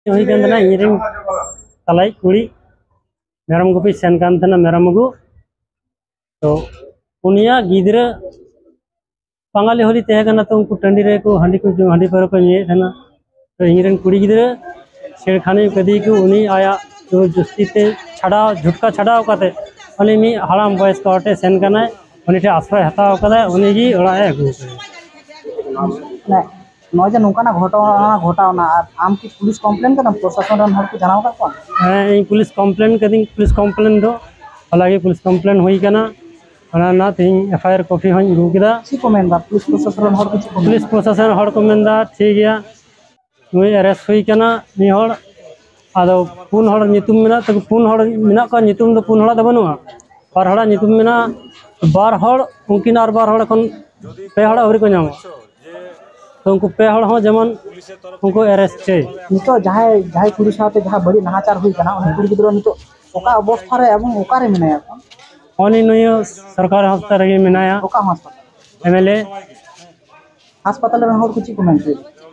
हुई कहना इन तलाई कुड़ी मेरम गुपी सेन मेरम अगू तो उनिया गिद्रा बांगाली होली तहकना तो उनको टंडी रे को हांडी पर को नीना तो इन कुड़ी गिद्रा छेड़खानी कदी को उनी आया तो जुस्ती ते छड़ा झुटका छड़ाव काते उनी मी हड़ाम बयस को अटे सेन करना उनी ठे आश्रय हताव कदा उनी गी ओड़ाए अगू नौजे नौकाना घटावना आम की पुलिस कम्प्लेन करना प्रशासन रन हर को जनाव का कौन इन पुलिस कम्प्लेन कदी पुलिस कम्प्लेन दो हालांकि पुलिस कम्प्लेन हुई कना ना तीन एफआईआर कॉपी हन रुकिदा ची को मेनदा पुलिस प्रशासन हर को पुलिस प्रशासन हर को मेनदा ठीक गया नुई अरेस्ट हुई कना नि हर आदो पुन हर नितुम मेना तो पुन हर मेना का नितुम दो पुन हर द बनुआ बार हर नितुम मेना बार हर उनकिन आर बार हर खन पे हर अवरी को नाम तो उनको पे हर हो जमन उनको अरेस्ट छे नितो जहाय कुड़ी साथे जहां बड़ी नाहाचार हुई कना उन कुड़ी गिद्रो नितो ओका अवस्था रे एवं ओका रे मेनाया कोन ओनी नुई सरकार अस्पताल रे मेनाया ओका अस्पताल एमएलए अस्पताल रे हर कुछ कमेंट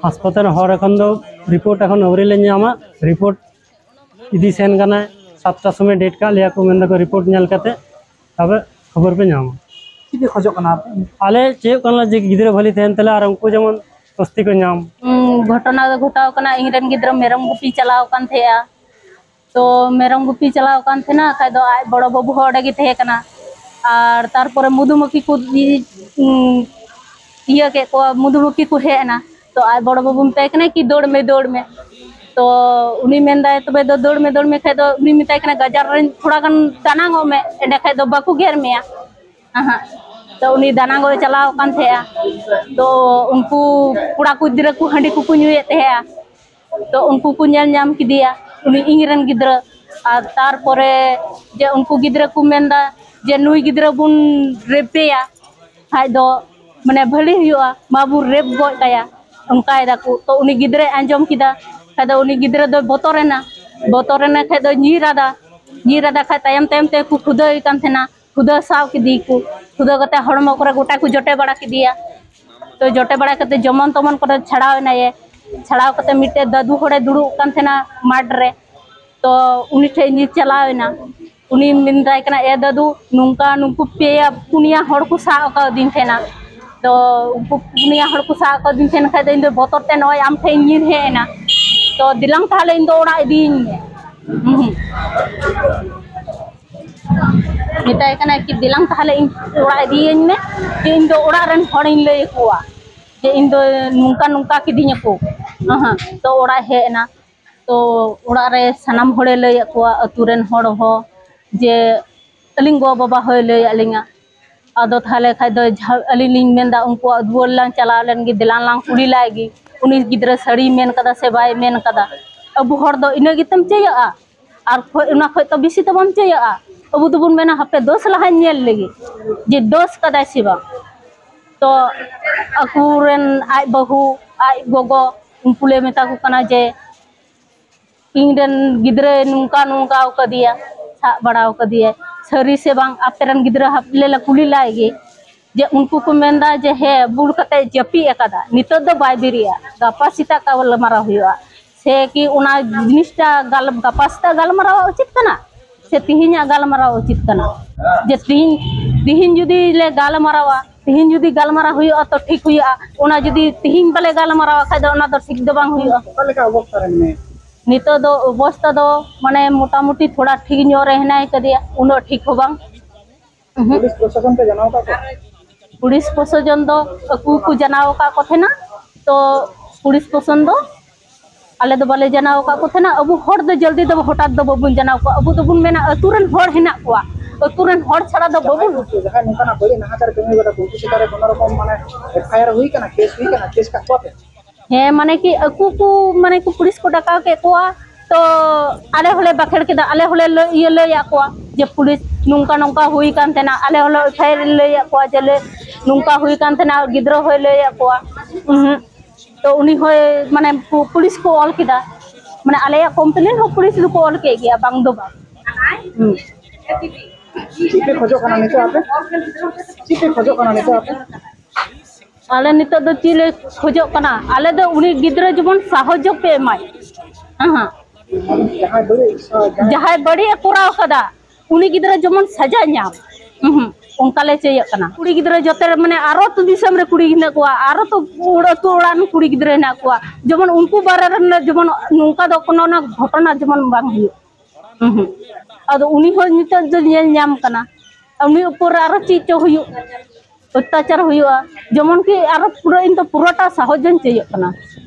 अस्पताल हर एखन दो रिपोर्ट एखन अवरी ले नामा रिपोर्ट इदी सेन कना 7टा समय डेट का लिया को मेंदा को रिपोर्ट नेल कते तब खबर पे नामा की खजो कना आले चे कना जे गिद्रा भली तेन तले आर उनको जमन स्वस्थी को नाम घटना घटाव कना इनरन गिद्रा मेरम गुपी चलाव कान थेया तो मेरम गुपी चलाव कान थेना खाय दो आय बड़ो बाबू होडे गे थे कना और तारपरे मधुमक्खी को इया के को मधुमक्खी को हेना तो आय बड़ो बाबू मताय कना कि दौड़ में तो उनी मेंदा तबे दो दौड़ में खाय दो उनी मताय कना गजार रन थोड़ा गन दानांगो में एंडे खाय दो बाकू घेर मेया तो उनी दानांगो चलाव कान थेया तो उनको कुड़ा को गिद्रा को हांडी को नुये थेया तो उनको को नेल नाम किदिया उनी इंगरन गिद्रा और तारपरे जे उनको गिद्रा को मेंदा जे नुई गिद्रा बुन रेपेया खाय दो माने भली हुआ माबू रेप गो काया उनका दाको तो उनी गिद्रा आंजम किदा खाय दो उनी गिद्रा दो बोतरेना खाय दो नीरादा खाय तायम ते को खुदाई कान थेना खुदा साव किदी को खुदा कते हड़मो करे गोटा को जटे बड़ा किदिया तो जटे बड़ा कते जमन तमन करे छड़ावना ये छड़ाव कते मिटे दादू होड़े दुड़ु कान थेना माड रे तो उनी ठे नि चलावेना उनी मिनदाय कना ए दादू नुंका नुंकु पेया पुनिया हड़ को सा का दिन थेना तो उनको पुनिया हड़ को सा का दिन थेना खाय इन दो बोतर ते नय आम ठे नि हेना तो दिलंग ताले इन दो ओड़ा इदीन मिताय कना कि दिलंग ताले इन ओड़ा इदीन में इन दो ओड़ा रन हड़ इन लय कोआ जे इन दो नुंका किदिnya को तो ओड़ा हेना तो ओड़ा रे सनाम होड़े लय कोआ अतुरेन हड़ हो जे अलिंग गो बाबा होय लय अलिंगा आदो थाले खाय दो अलिंग लिंग मेंदा उनको दुवल लांग चला लेन गी दिलान लांग कुड़ी लागी उनी गिद्रा सड़ी मेन कदा से बाय मेन कदा अब हड़ दो इना गितम चेया और उना खय तो बिसी तो बम चेया अब दुबुन मेना हपे दोस लहा नेल लेगी जे दोस कदा सिबा तो अकुरेन आय बहु आय गोगो उनपुले मेता को कना जे इंगरन गिद्रा नुंका कदिया सा बड़ाव कदिया सरी से बांग आपेरन गिद्रा हपले ला कुली लाएगी जे उनको को मेंदा जे हे बुड़ कते जपी एकदा नितो दो बाय बिरिया गपा सीता का मारा हुआ से कि उना जिनिसटा गाल गपा सीता गाल मारा उचित कना से तिहिना गाल मारा उचित कना जे तिहिन जुदी ले गाल मारावा तिहिन जुदी गाल मारा हुआ तो ठीक हुआ उना जुदी तिहिन बले गाल मारावा खाय दो उना तो ठीक दो बांग हुआ लेका अवस्था रे में नितो दो अवस्था दो माने मोटामोटी थोड़ा ठीक नो रहना कदिया उनो ठीक हो बांग पुलिस प्रशासन पे जनाव का पुलिस प्रशासन दो अकु को जनाव का कथेना तो पुलिस प्रशासन दो आले दो बाले जनाव का कथेना अबु हड़ दो जल्दी दो हटात दो बबुन जनाव को अबु दोबुन मेना अतुरन हड़ हेना कोआ अतुरन हड़ छड़ा दो बबुन जहां नोकाना बड़ी नाहाचार कमी बता कुछ सितारे कोनो रकम माने एफआईआर हुई कना केस का कोते हे माने कि अकु को माने को पुलिस को डका के कोआ तो आले होले बखेड़ के आले होले ये ले या कोआ जे पुलिस नुंका हुई कान तेना आले होले एफआईआर ले या कोआ जे नुंका हुई कान तेना गिद्रो होय ले या कोआ तो उनी होय माने पुलिस को ऑल किदा माने आले या कंप्लेन हो पुलिस को ऑल के गया बांग दो बा चिपे खोजो कना नितो आपे आले नितो दो चिले खोजो कना आले दो उनी गिद्रो जबन सहयोग पे माय जहाँ बड़ी कोराव कदा उनी गिद्रा जमन सजा नाम उनकाले चेय कना कुड़ी गिद्रा जोते माने आरो तो दिसम रे कुड़ी हिना को आरो तो उड़ान कुड़ी गिद्रा हिना को जमन उनको बारे रे जमन नुका दो कोनो ना घटना जमन बांग हुयो अदो उनी हो नितो जो नेल नाम कना उनी ऊपर आरो चीचो हुयो अत्याचार हुयो जमन की आरो पूरा इन तो पूराटा सहजन चेय कना